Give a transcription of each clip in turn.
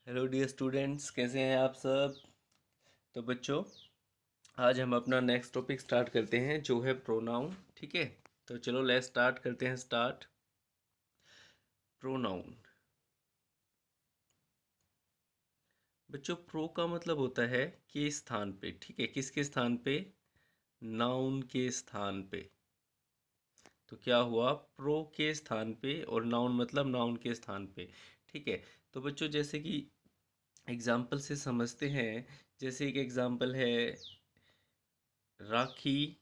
Hello dear students, कैसे हैं आप सब। तो बच्चों, आज हम अपना नेक्स्ट टॉपिक स्टार्ट करते हैं जो है प्रोनाउन। ठीक है, तो चलो लेट्स स्टार्ट करते हैं। स्टार्ट। प्रोनाउन। बच्चों, प्रो का मतलब होता है के स्थान पे। ठीक है, किसके स्थान पे? नाउन के स्थान पे। तो क्या हुआ? प्रो के स्थान पे, और नाउन मतलब नाउन के स्थान पे। ठीक है, तो बच्चों जैसे कि एग्जाम्पल से समझते हैं। जैसे एक एग्जाम्पल है राखी।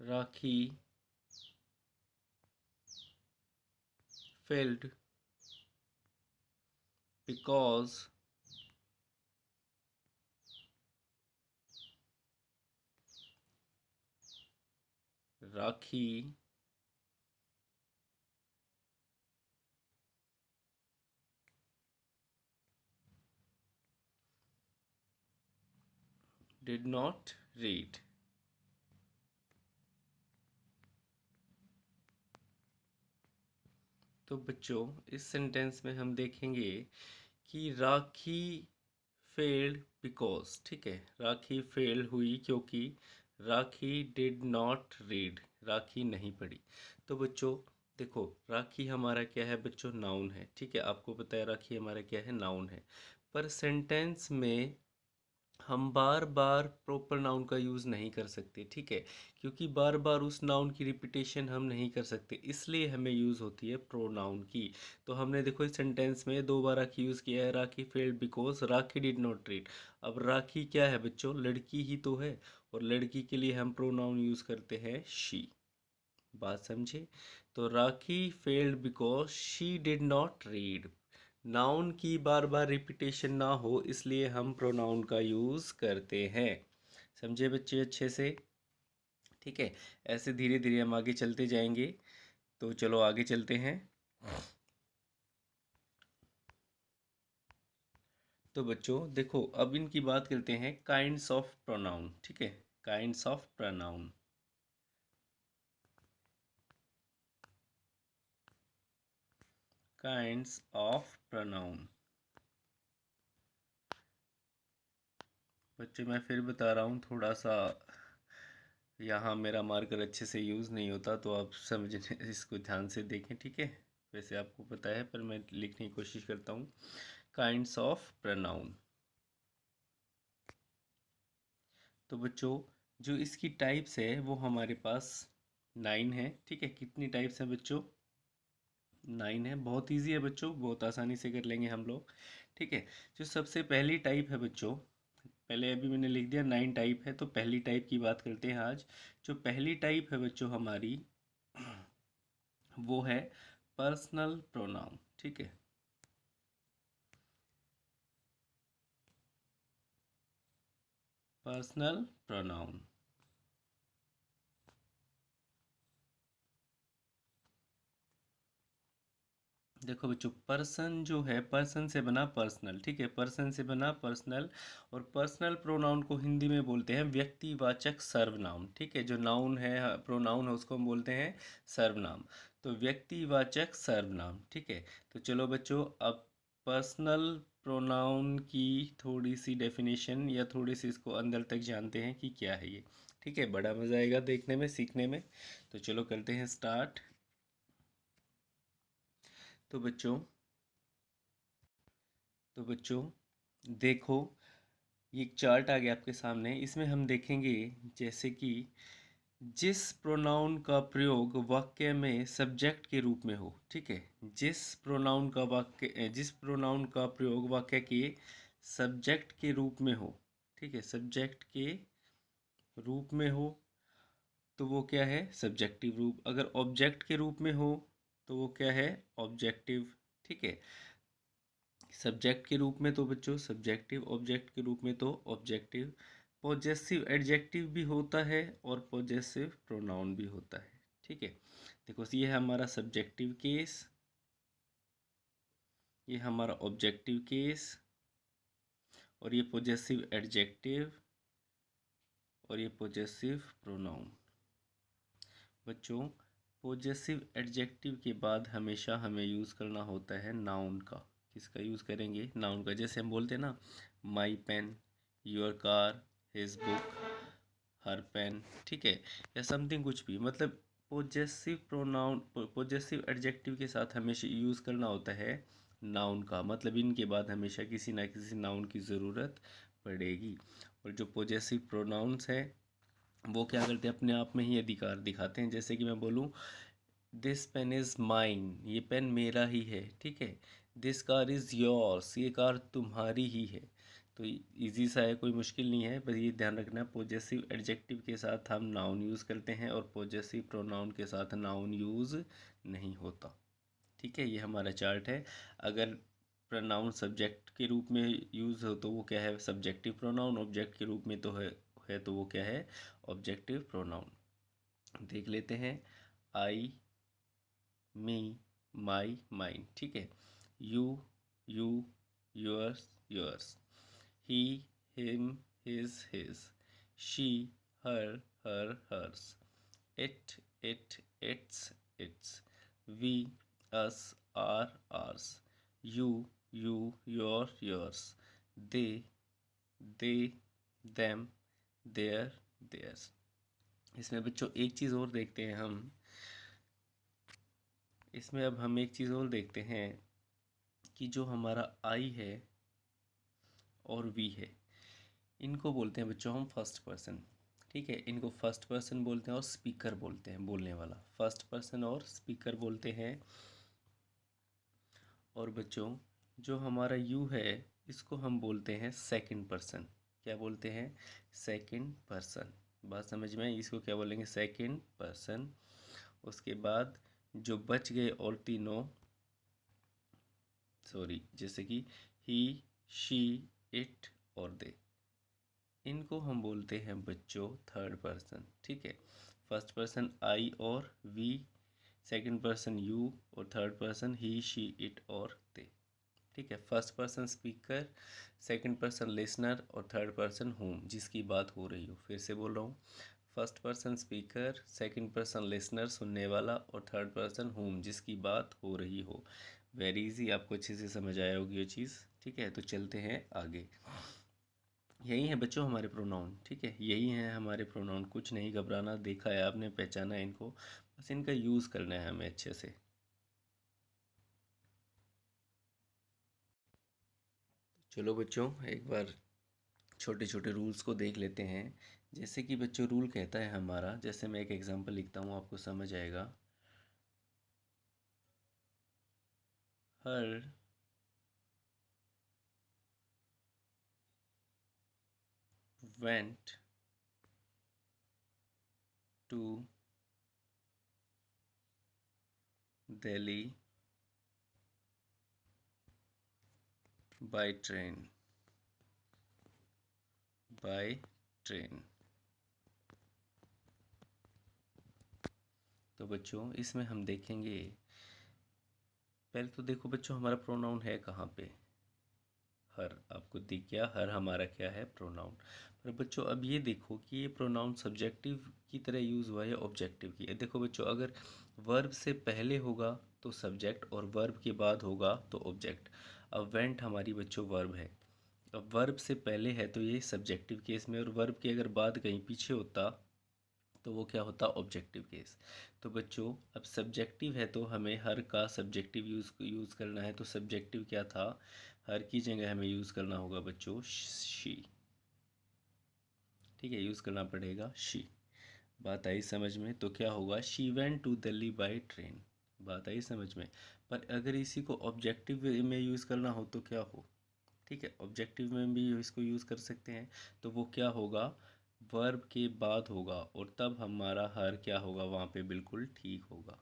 राखी failed because Rakhi did not read। तो बच्चों, इस सेंटेंस में हम देखेंगे कि राखी फेल्ड बिकॉज। ठीक है, राखी फेल हुई क्योंकि राखी डिड नॉट रीड, राखी नहीं पढ़ी। तो बच्चों देखो, राखी हमारा क्या है बच्चों? नाउन है। ठीक है, आपको पता है राखी हमारा क्या है? नाउन है। पर सेंटेंस में हम बार बार प्रॉपर नाउन का यूज़ नहीं कर सकते। ठीक है, क्योंकि बार बार उस नाउन की रिपीटेशन हम नहीं कर सकते, इसलिए हमें यूज़ होती है प्रोनाउन की। तो हमने देखो इस सेंटेंस में दो बार राखी यूज़ किया है। Rakhi failed because Rakhi did not read. अब राखी क्या है बच्चों? लड़की ही तो है, और लड़की के लिए हम प्रोनाउन यूज़ करते हैं शी। बात समझे? तो Rakhi failed because she did not read. Noun की बार बार रिपीटेशन ना हो, इसलिए हम प्रोनाउन का यूज़ करते हैं। समझे बच्चे अच्छे से? ठीक है, ऐसे धीरे धीरे हम आगे चलते जाएंगे। तो चलो आगे चलते हैं। तो बच्चों देखो, अब इनकी बात करते हैं काइंड्स ऑफ प्रोनाउन। ठीक है, kinds of pronoun. Kinds of pronoun. बच्चे मैं फिर बता रहा हूँ, थोड़ा सा यहाँ मेरा मार्कर अच्छे से यूज़ नहीं होता, तो आप समझने इसको ध्यान से देखें। ठीक है, वैसे आपको पता है पर मैं लिखने की कोशिश करता हूँ। Kinds of pronoun. तो बच्चों, जो इसकी टाइप्स है वो हमारे पास 9 है। ठीक है, कितनी टाइप्स हैं बच्चों? 9 है। बहुत इजी है बच्चों, बहुत आसानी से कर लेंगे हम लोग। ठीक है, जो सबसे पहली टाइप है बच्चों, पहले अभी मैंने लिख दिया 9 टाइप है, तो पहली टाइप की बात करते हैं आज। जो पहली टाइप है बच्चों हमारी, वो है पर्सनल प्रोनाउन। ठीक है, पर्सनल प्रोनाउन। देखो बच्चों, पर्सन जो है, पर्सन से बना पर्सनल। ठीक है, पर्सन से बना पर्सनल। और पर्सनल प्रोनाउन को हिंदी में बोलते हैं व्यक्तिवाचक सर्वनाम। ठीक है, जो नाउन है, प्रोनाउन है, उसको हम बोलते हैं सर्वनाम। तो व्यक्तिवाचक सर्वनाम। ठीक है, तो चलो बच्चों, अब पर्सनल प्रोनाउन की थोड़ी सी डेफिनेशन या थोड़ी सी इसको अंदर तक जानते हैं कि क्या है ये। ठीक है, बड़ा मज़ा आएगा देखने में, सीखने में। तो चलो करते हैं स्टार्ट। तो बच्चों तो बच्चों देखो, ये एक चार्ट आ गया आपके सामने। इसमें हम देखेंगे जैसे कि जिस प्रोनाउन का प्रयोग वाक्य में सब्जेक्ट के रूप में हो। ठीक है, जिस प्रोनाउन का प्रयोग वाक्य के सब्जेक्ट के रूप में हो। ठीक है, सब्जेक्ट के रूप में हो तो वो क्या है? सब्जेक्टिव रूप। अगर ऑब्जेक्ट के रूप में हो तो वो क्या है? ऑब्जेक्टिव। ठीक है, सब्जेक्ट के रूप में तो बच्चों सब्जेक्टिव, ऑब्जेक्ट के रूप में तो ऑब्जेक्टिव। पॉजेसिव एडजेक्टिव भी होता है और पॉजेसिव प्रोनाउन भी होता है। ठीक है, देखो ये है हमारा सब्जेक्टिव केस, ये हमारा ऑब्जेक्टिव केस, और ये पॉजेसिव एडजेक्टिव, और ये पॉजेसिव प्रोनाउन। बच्चों पोजेसिव एडजेक्टिव के बाद हमेशा हमें यूज़ करना होता है नाउन का। किसका यूज़ करेंगे? नाउन का। जैसे हम बोलते हैं ना, my pen, your car, his book, her pen, ठीक है, या समथिंग कुछ भी, मतलब पोजेसिव प्रोनाउन, पोजेसिव एडजेक्टिव के साथ हमेशा यूज़ करना होता है नाउन का। मतलब इनके बाद हमेशा किसी ना किसी नाउन की ज़रूरत पड़ेगी। और जो पोजेसिव प्रोनाउंस है वो क्या करते हैं? अपने आप में ही अधिकार दिखाते हैं। जैसे कि मैं बोलूँ दिस पेन इज़ माइन, ये पेन मेरा ही है, ठीक है। दिस कार इज़ योर्स, ये कार तुम्हारी ही है। तो इजी सा है, कोई मुश्किल नहीं है, बस ये ध्यान रखना पॉजेसिव एडजेक्टिव के साथ हम नाउन यूज़ करते हैं और पॉजेसिव प्रोनाउन के साथ नाउन यूज़ नहीं होता, ठीक है। ये हमारा चार्ट है। अगर प्रोनाउन सब्जेक्ट के रूप में यूज़ हो तो वो क्या है? Subjective pronoun. ऑब्जेक्ट के रूप में तो है तो वो क्या है? Objective pronoun. देख लेते हैं। आई, मी, माई, माइन, ठीक है। You, you, yours, yours. He, him, his. She, her, hers. It, its. We, us, ours. You, yours. They, them, theirs. इसमें बच्चों एक चीज़ और देखते हैं हम। इसमें अब हम एक चीज़ और देखते हैं कि जो हमारा आई है और वी है, इनको बोलते हैं बच्चों हम फर्स्ट पर्सन, ठीक है। इनको फर्स्ट पर्सन बोलते हैं और स्पीकर बोलते हैं, बोलने वाला। फर्स्ट पर्सन और स्पीकर बोलते हैं। और बच्चों जो हमारा यू है इसको हम बोलते हैं सेकंड पर्सन। क्या बोलते हैं? Second person. बात समझ में आई? इसको क्या बोलेंगे? Second person. उसके बाद जो बच गए और तीनों, सॉरी, जैसे कि ही, शी, इट और दे, इनको हम बोलते हैं बच्चों थर्ड पर्सन, ठीक है। फर्स्ट पर्सन आई और वी, सेकंड पर्सन यू और third person he, she, it और दे, ठीक है। First person speaker, second person listener और थर्ड पर्सन होम, जिसकी बात हो रही हो। फिर से बोल रहा हूँ, first person speaker, second person listener सुनने वाला और थर्ड पर्सन होम, जिसकी बात हो रही हो। वेरी इजी, आपको अच्छे से समझ आया होगी ये चीज़, ठीक है। तो चलते हैं आगे। यही है बच्चों हमारे प्रोनाउन, ठीक है। यही है हमारे प्रोनाउन, कुछ नहीं घबराना। देखा है आपने, पहचाना है इनको, बस इनका यूज़ करना है हमें अच्छे से। चलो बच्चों एक बार छोटे छोटे रूल्स को देख लेते हैं। जैसे कि बच्चों रूल कहता है हमारा, जैसे मैं एक एग्जांपल लिखता हूँ आपको समझ आएगा। Her went to Delhi by train, by train. तो बच्चों इसमें हम देखेंगे, पहले तो देखो बच्चों हमारा प्रोनाउन है कहाँ पे? हर। आपको दिख गया हर हमारा क्या है? प्रोनाउन। पर बच्चों अब ये देखो कि ये प्रोनाउन सब्जेक्टिव की तरह यूज़ हुआ है ऑब्जेक्टिव की। देखो बच्चों अगर वर्ब से पहले होगा तो सब्जेक्ट और वर्ब के बाद होगा तो ऑब्जेक्ट। अब वेंट हमारी बच्चों वर्ब है, अब वर्ब से पहले है तो ये सब्जेक्टिव केस में, और वर्ब के अगर बाद कहीं पीछे होता तो वो क्या होता? Objective case. तो बच्चों अब सब्जेक्टिव है तो हमें हर का सब्जेक्टिव यूज़ करना है। तो सब्जेक्टिव क्या था? हर की जगह हमें यूज़ करना होगा बच्चों शी, ठीक है, यूज़ करना पड़ेगा शी। बात आई समझ में? तो क्या होगा? She went to Delhi by train. बात आई समझ में? पर अगर इसी को ऑब्जेक्टिव में यूज़ करना हो तो क्या हो? ठीक है, ऑब्जेक्टिव में भी इसको यूज़ कर सकते हैं। तो वो क्या होगा? वर्ब के बाद होगा, और तब हमारा हर क्या होगा वहाँ पे? बिल्कुल ठीक होगा।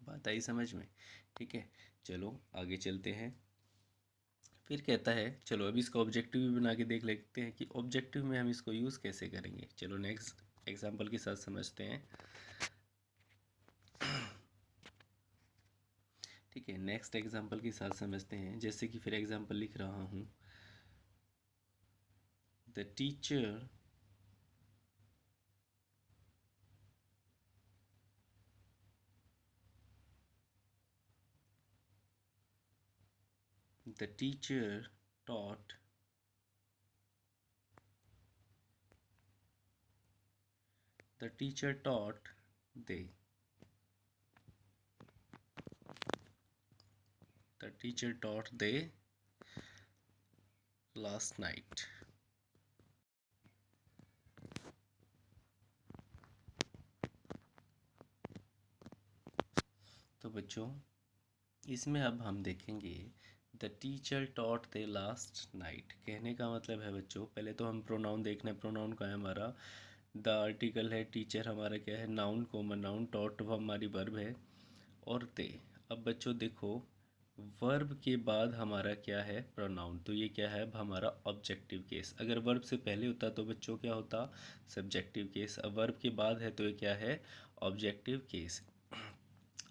बात आई समझ में? ठीक है, चलो आगे चलते हैं। फिर कहता है, चलो अभी इसका ऑब्जेक्टिव भी बना के देख लेते हैं कि ऑब्जेक्टिव में हम इसको यूज़ कैसे करेंगे। चलो नेक्स्ट एग्जाम्पल के साथ समझते हैं। ठीक है, नेक्स्ट एग्जाम्पल के साथ समझते हैं। जैसे कि फिर एग्जाम्पल लिख रहा हूँ, the teacher The teacher taught the teacher taught they the teacher taught they last night. तो बच्चों इसमें अब हम देखेंगे the teacher taught they last night. कहने का मतलब है बच्चों, पहले तो हम प्रोनाउन देखना है। प्रोनाउन का है हमारा, द आर्टिकल है, टीचर हमारा क्या है, नाउन कॉमन नाउन, टॉट हमारी वर्ब है, और दे। अब बच्चों देखो, वर्ब के बाद हमारा क्या है, प्रोनाउन। तो ये क्या है अब हमारा ऑब्जेक्टिव केस। अगर वर्ब से पहले होता तो बच्चों क्या होता, सब्जेक्टिव केस। अब वर्ब के बाद है तो ये क्या है, ऑब्जेक्टिव केस।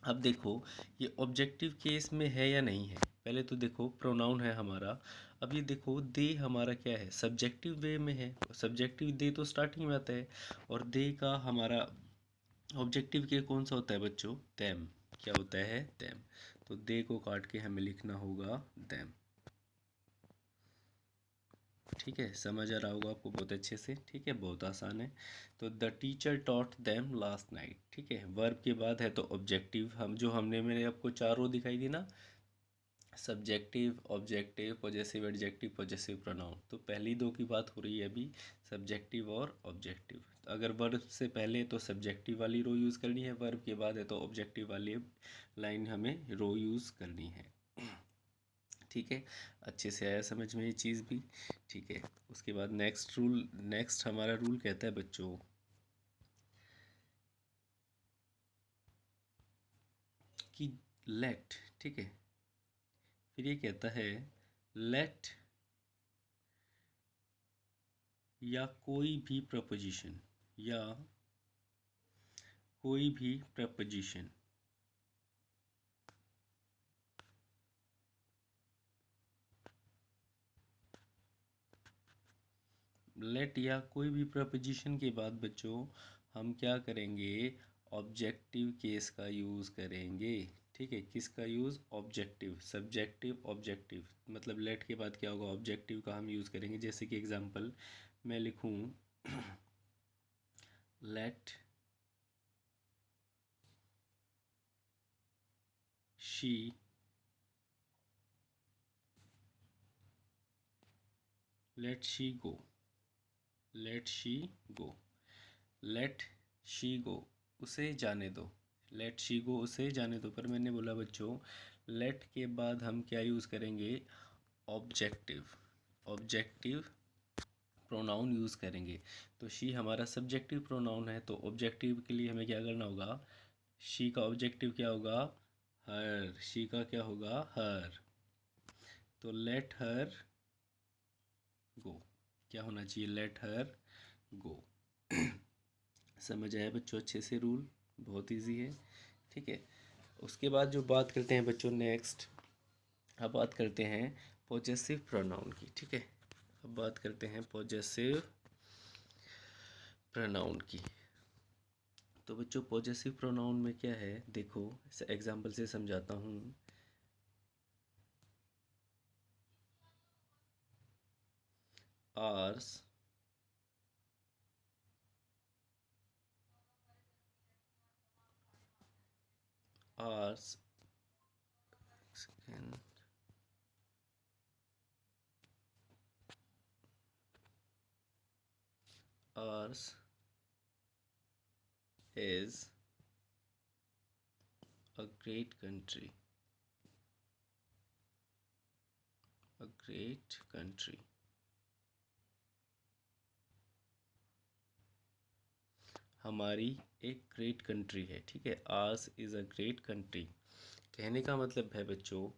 अब देखो ये ऑब्जेक्टिव केस में है या नहीं है। पहले तो देखो प्रोनाउन है हमारा। अब ये देखो दे हमारा क्या है, सब्जेक्टिव वे में है। सब्जेक्टिव दे तो स्टार्टिंग में आता है, और दे का हमारा ऑब्जेक्टिव के कौन सा होता है बच्चों, देम। क्या होता है, देम। तो दे को काट के हमें लिखना होगा देम। ठीक है, समझ आ रहा होगा आपको बहुत अच्छे से। ठीक है, बहुत आसान है। तो the teacher taught them last night. ठीक है, वर्ब के बाद है तो ऑब्जेक्टिव। हम जो हमने मैंने आपको चार रो दिखाई दी ना, subjective, objective, possessive adjective, possessive pronoun. तो पहली दो की बात हो रही है अभी, सब्जेक्टिव और ऑब्जेक्टिव। अगर वर्ब से पहले तो सब्जेक्टिव वाली रो यूज़ करनी है, वर्ब के बाद है तो ऑब्जेक्टिव वाली लाइन हमें रो यूज़ करनी है। ठीक है, अच्छे से आया समझ में ये चीज़ भी। ठीक है, उसके बाद नेक्स्ट रूल, नेक्स्ट हमारा रूल कहता है बच्चों कि लेट। ठीक है, फिर ये कहता है लेट या कोई भी प्रपोजिशन, या कोई भी प्रपोजिशन लेट या कोई भी प्रपोजिशन के बाद बच्चों हम क्या करेंगे, ऑब्जेक्टिव केस का यूज़ करेंगे। ठीक है, किसका यूज़, ऑब्जेक्टिव। सब्जेक्टिव ऑब्जेक्टिव मतलब लेट के बाद क्या होगा, ऑब्जेक्टिव का हम यूज़ करेंगे। जैसे कि एग्जांपल मैं लिखूं, let she let she go, let she go, let she go, उसे जाने दो। लेट शी गो, उसे जाने दो। पर मैंने बोला बच्चों लेट के बाद हम क्या यूज़ करेंगे, ऑब्जेक्टिव, ऑब्जेक्टिव प्रोनाउन यूज़ करेंगे। तो शी हमारा सब्जेक्टिव प्रोनाउन है, तो ऑब्जेक्टिव के लिए हमें क्या करना होगा, शी का ऑब्जेक्टिव क्या होगा, हर। शी का क्या होगा, हर। तो लेट हर गो, क्या होना चाहिए, लेट हर गो। समझ आया बच्चों अच्छे से रूल, बहुत इजी है। ठीक है, उसके बाद जो बात करते हैं बच्चों नेक्स्ट, अब बात करते हैं पॉजेसिव प्रोनाउन की। ठीक है, अब बात करते हैं पॉजेसिव प्रोनाउन की। तो बच्चों पॉजेसिव प्रोनाउन में क्या है, देखो एग्जांपल से समझाता हूँ। Ours, ours, ours is a great country, a great country। हमारी एक ग्रेट कंट्री है। ठीक है, ours is a great country. कहने का मतलब है बच्चों,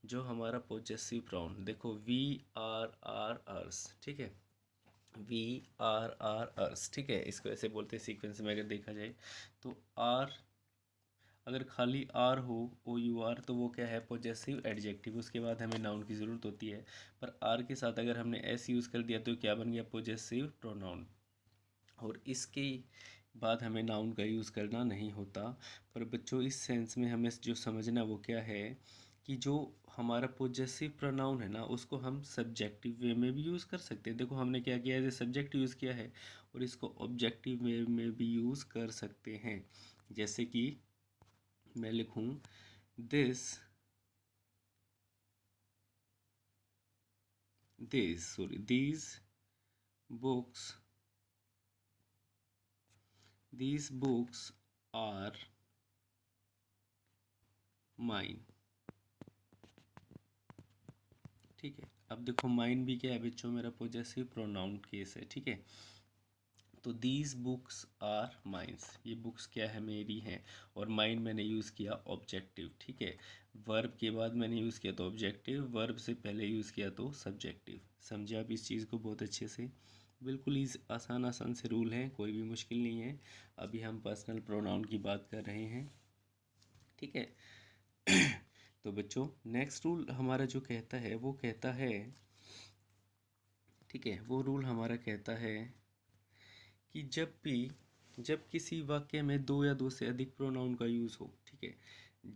जो हमारा पोजेसिव प्रोनाउन देखो, वी आर अर्स। ठीक है, वी आर अर्स। ठीक है, इसको ऐसे बोलते हैं सीक्वेंस में अगर देखा जाए तो। आर अगर खाली आर हो, ओ यू आर, तो वो क्या है, पोजेसिव एडजेक्टिव। उसके बाद हमें नाउन की ज़रूरत होती है। पर आर के साथ अगर हमने एस यूज़ कर दिया तो क्या बन गया, पोजेसिव प्रोनाउन। और इसके बाद हमें नाउन का यूज़ करना नहीं होता। पर बच्चों इस सेंस में हमें जो समझना वो क्या है, कि जो हमारा पोजेसिव प्रोनाउन है ना, उसको हम सब्जेक्टिव वे में भी यूज़ कर सकते हैं। देखो हमने क्या किया है, एज सब्जेक्ट यूज़ किया है, और इसको ऑब्जेक्टिव वे में भी यूज़ कर सकते हैं। जैसे कि मैं लिखूं this these books are mine। ठीक है, अब देखो माइन भी क्या है बच्चों, मेरा पोजेसिव प्रोनाउन केस है। ठीक है, तो दीज बुक्स आर माइन्स, ये बुक्स क्या है, मेरी हैं। और माइन मैंने यूज़ किया ऑब्जेक्टिव। ठीक है, वर्ब के बाद मैंने यूज़ किया तो ऑब्जेक्टिव, वर्ब से पहले यूज़ किया तो सब्जेक्टिव। समझे आप इस चीज़ को बहुत अच्छे से। बिल्कुल ही आसान आसान से रूल हैं, कोई भी मुश्किल नहीं है। अभी हम पर्सनल प्रोनाउन की बात कर रहे हैं। ठीक है, तो बच्चों नेक्स्ट रूल हमारा जो कहता है वो कहता है, ठीक है, वो रूल हमारा कहता है कि जब किसी वाक्य में दो या दो से अधिक प्रोनाउन का यूज़ हो। ठीक है,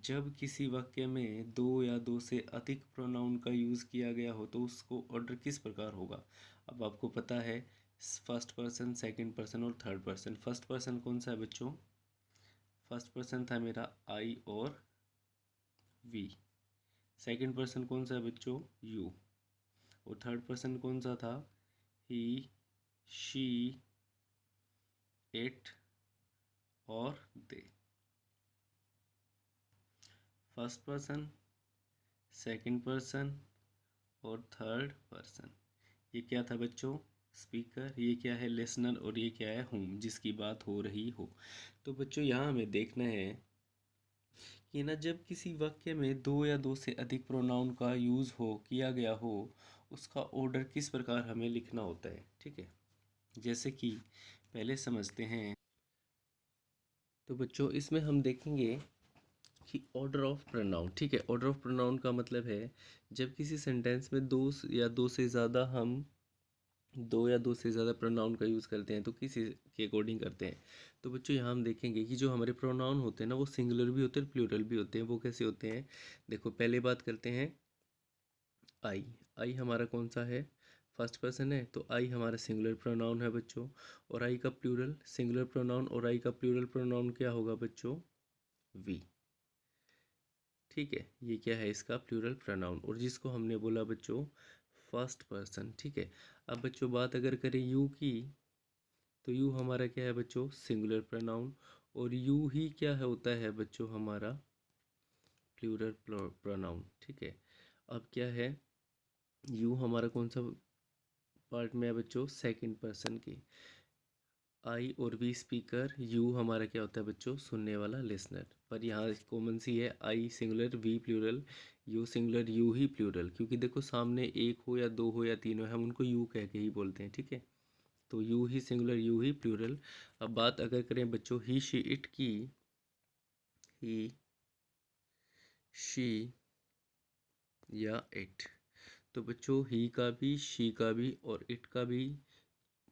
जब किसी वाक्य में दो या दो से अधिक प्रोनाउन का यूज़ किया गया हो तो उसको ऑर्डर किस प्रकार होगा। अब आपको पता है फर्स्ट पर्सन, सेकंड पर्सन और थर्ड पर्सन। फर्स्ट पर्सन कौन सा है बच्चों, फर्स्ट पर्सन था मेरा आई और वी। सेकंड पर्सन कौन सा है बच्चों, यू। और थर्ड पर्सन कौन सा था, ही, शी, इट और दे। फर्स्ट पर्सन, सेकंड पर्सन और थर्ड पर्सन। ये क्या था बच्चों, स्पीकर। ये क्या है, लिसनर। और ये क्या है, होम, जिसकी बात हो रही हो। तो बच्चों यहाँ हमें देखना है कि ना जब किसी वाक्य में दो या दो से अधिक प्रोनाउन का यूज़ हो किया गया हो, उसका ऑर्डर किस प्रकार हमें लिखना होता है। ठीक है, जैसे कि पहले समझते हैं। तो बच्चों इसमें हम देखेंगे कि ऑर्डर ऑफ प्रोनाउन। ठीक है, ऑर्डर ऑफ प्रोनाउन का मतलब है जब किसी सेंटेंस में दो से ज़्यादा हम दो या दो से ज़्यादा प्रोनाउन का यूज़ करते हैं तो किस के अकॉर्डिंग करते हैं। तो बच्चों यहाँ हम देखेंगे कि जो हमारे प्रोनाउन होते हैं ना वो सिंगुलर भी होते हैं, प्लूरल भी होते हैं। वो कैसे होते हैं, देखो पहले बात करते हैं आई। आई हमारा कौन सा है, फर्स्ट पर्सन है, तो आई हमारा सिंगुलर प्रोनाउन है बच्चों। और आई का प्लूरल, सिंगुलर प्रोनाउन और आई का प्लूरल प्रोनाउन क्या होगा बच्चों, वी। ठीक है, ये क्या है, इसका प्लूरल प्रोनाउन। और जिसको हमने बोला बच्चों फर्स्ट पर्सन। ठीक है, अब बच्चों बात अगर करें यू की, तो यू हमारा क्या है बच्चों, सिंगुलर प्रोनाउन। और यू ही क्या है होता है बच्चों, हमारा प्लूरल प्रोनाउन। ठीक है, अब क्या है, यू हमारा कौन सा पार्ट में है बच्चों, सेकंड पर्सन की। आई और वी स्पीकर, यू हमारा क्या होता है बच्चों, सुनने वाला लिसनर। पर यहाँ कॉमन सी है, I singular, we plural, you singular, you he plural. क्योंकि देखो सामने एक हो या दो हो या तीन हो, हम उनको यू कह के ही बोलते हैं। ठीक है, तो you he singular, you he plural. अब बात अगर करें बच्चों ही शी इट की, ही, शी या इट, तो बच्चों ही का भी, शी का भी और इट का भी,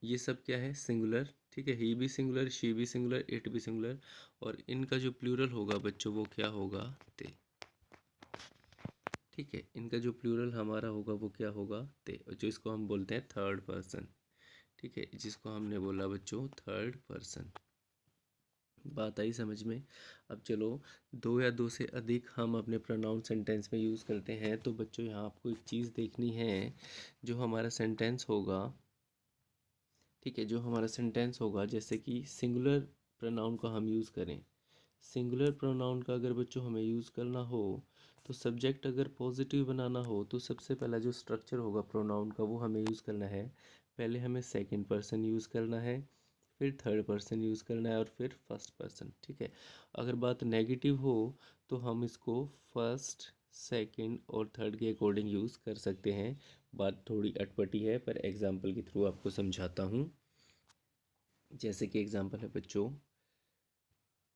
ये सब क्या है, सिंगुलर। ठीक है, ही भी सिंगुलर, शी भी सिंगुलर, इट भी सिंगुलर। और इनका जो प्लूरल होगा बच्चों वो क्या होगा, ते। ठीक है, इनका जो प्लूरल हमारा होगा वो क्या होगा, ते, जो इसको हम बोलते हैं थर्ड पर्सन। ठीक है, जिसको हमने बोला बच्चों थर्ड पर्सन। बात आई समझ में। अब चलो, दो या दो से अधिक हम अपने प्रोनाउन सेंटेंस में यूज़ करते हैं। तो बच्चों यहाँ आपको एक चीज़ देखनी है, जो हमारा सेंटेंस होगा। ठीक है, जो हमारा सेंटेंस होगा, जैसे कि सिंगुलर प्रोनाउन का हम यूज़ करें। सिंगुलर प्रोनाउन का अगर बच्चों हमें यूज़ करना हो, तो सब्जेक्ट अगर पॉजिटिव बनाना हो तो सबसे पहला जो स्ट्रक्चर होगा प्रोनाउन का वो हमें यूज़ करना है। पहले हमें सेकंड पर्सन यूज़ करना है, फिर थर्ड पर्सन यूज़ करना है और फिर फर्स्ट पर्सन। ठीक है, अगर बात नेगेटिव हो तो हम इसको फर्स्ट, सेकंड और थर्ड के अकॉर्डिंग यूज़ कर सकते हैं। बात थोड़ी अटपटी है पर एग्जाम्पल के थ्रू आपको समझाता हूँ। जैसे कि एग्जाम्पल है बच्चों,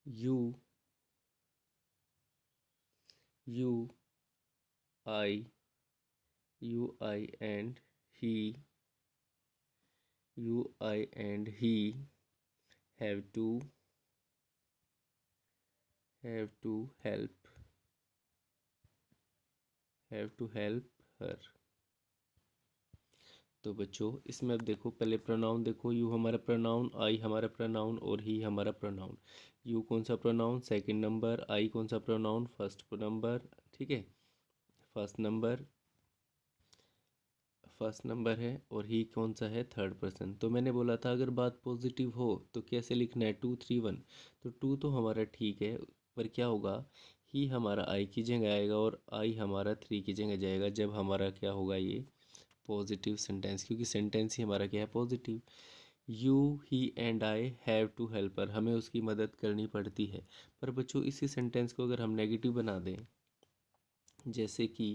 you, you, I, you I and he, you I and he have to, have to help, have to help her. तो बच्चों इसमें अब देखो, पहले प्रोनाउन देखो, यू हमारा प्रोनाउन, आई हमारा प्रोनाउन और ही हमारा प्रोनाउन। यू कौन सा प्रोनाउन, सेकंड नंबर। आई कौन सा प्रोनाउन, फर्स्ट नंबर। ठीक है, फर्स्ट नंबर है। और ही कौन सा है, थर्ड पर्सन। तो मैंने बोला था अगर बात पॉजिटिव हो तो कैसे लिखना है, 2 3 1। तो टू तो हमारा ठीक है, पर क्या होगा, ही हमारा आई की जगह आएगा और आई हमारा थ्री की जगह जाएगा जब हमारा क्या होगा, ये पॉजिटिव सेंटेंस, क्योंकि सेंटेंस ही हमारा क्या है, positive. You he and I have to help her, हमें उसकी मदद करनी पड़ती है। पर बच्चों इसी सेंटेंस को अगर हम नेगेटिव बना दें, जैसे कि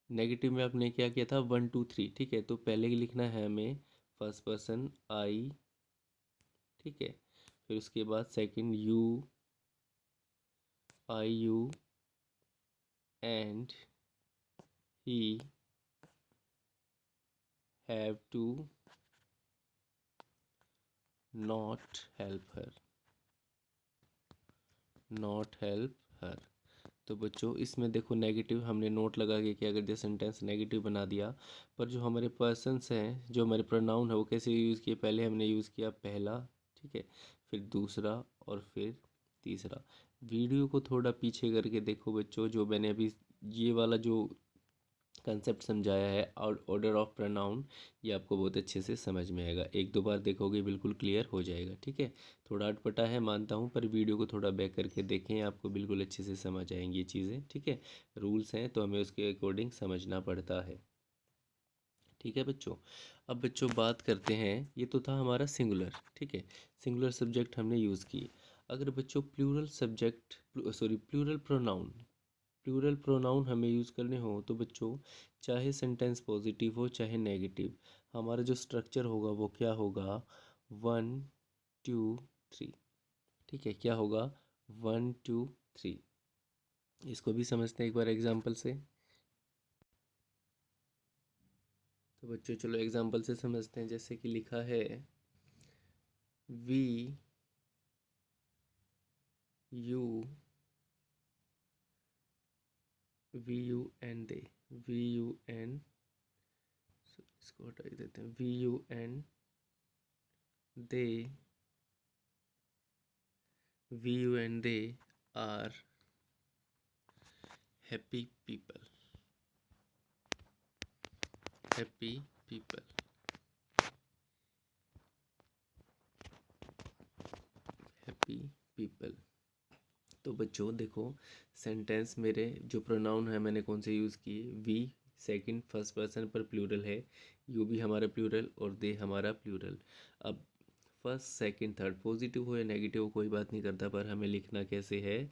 नेगेटिव में आपने क्या किया था, 1 2 3। ठीक है, तो पहले लिखना है हमें फर्स्ट पर्सन आई। ठीक है, फिर उसके बाद second you, I you and he have to not help her, not help her. तो बच्चों इसमें देखो नेगेटिव हमने नोट लगा के क्या कर दिया, सेंटेंस नेगेटिव बना दिया। पर जो हमारे पर्सन्स हैं, जो हमारे प्रोनाउन है, वो कैसे यूज़ किए, पहले हमने यूज़ किया पहला। ठीक है, फिर दूसरा और फिर तीसरा। वीडियो को थोड़ा पीछे करके देखो बच्चों, जो मैंने अभी ये वाला जो कंसेप्ट समझाया है ऑर्डर ऑफ प्रोनाउन, ये आपको बहुत अच्छे से समझ में आएगा। एक दो बार देखोगे बिल्कुल क्लियर हो जाएगा। ठीक है, थोड़ा अटपटा है मानता हूँ, पर वीडियो को थोड़ा बैक करके देखें, आपको बिल्कुल अच्छे से समझ आएंगी ये चीज़ें। ठीक है, रूल्स हैं तो हमें उसके अकॉर्डिंग समझना पड़ता है। ठीक है बच्चों, अब बच्चों बात करते हैं, ये तो था हमारा सिंगुलर। ठीक है, सिंगुलर सब्जेक्ट हमने यूज़ किए। अगर बच्चों plural subject, sorry plural pronoun हमें यूज़ करने हो तो बच्चों चाहे सेंटेंस पॉजिटिव हो चाहे नेगेटिव, हमारा जो स्ट्रक्चर होगा वो क्या होगा, 1 2 3। ठीक है, क्या होगा, 1 2 3। इसको भी समझते हैं एक बार एग्जांपल से। तो बच्चों चलो एग्जांपल से समझते हैं, जैसे कि लिखा है we you, we you N they, we you and, इसको हटा देते हैं, we you N they, we you N happy people happy people, हैप्पी पीपल, हैप्पी पीपल। तो बच्चों देखो सेंटेंस मेरे जो प्रोनाउन है मैंने कौन से यूज़ किए, वी सेकंड फर्स्ट पर्सन पर प्लूरल है, यू भी हमारा प्लूरल और दे हमारा प्लूरल। अब फर्स्ट सेकंड थर्ड पॉजिटिव हो या नेगेटिव हो कोई बात नहीं करता, पर हमें लिखना कैसे है,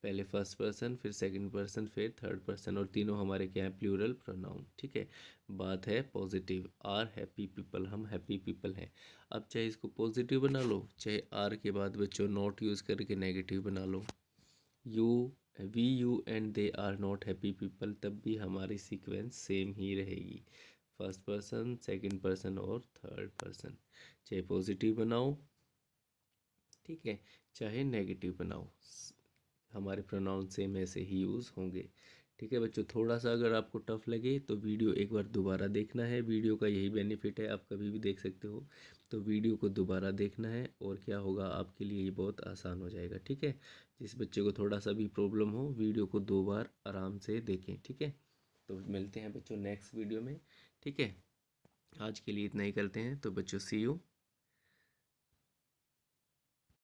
पहले फर्स्ट पर्सन फिर सेकंड पर्सन फिर थर्ड पर्सन, और तीनों हमारे क्या है, प्लूरल प्रोनाउन। ठीक है, बात है पॉजिटिव, आर हैप्पी पीपल, हम हैप्पी पीपल हैं। अब चाहे इसको पॉजिटिव बना लो, चाहे आर के बाद बच्चों नॉट यूज़ करके नेगेटिव बना लो, you, we you and they are not happy people, तब भी हमारी सीक्वेंस सेम ही रहेगी, फर्स्ट पर्सन सेकंड पर्सन और थर्ड पर्सन। चाहे पॉजिटिव बनाओ, ठीक है, चाहे नेगेटिव बनाओ, हमारे प्रोनाउन सेम ऐसे ही यूज़ होंगे। ठीक है बच्चों, थोड़ा सा अगर आपको टफ लगे तो वीडियो एक बार दोबारा देखना है, वीडियो का यही बेनिफिट है, आप कभी भी देख सकते हो। तो वीडियो को दोबारा देखना है और क्या होगा, आपके लिए ये बहुत आसान हो जाएगा। ठीक है, जिस बच्चे को थोड़ा सा भी प्रॉब्लम हो वीडियो को 2 बार आराम से देखें। ठीक है, तो मिलते हैं बच्चों नेक्स्ट वीडियो में। ठीक है, आज के लिए इतना ही करते हैं, तो बच्चों सी यू।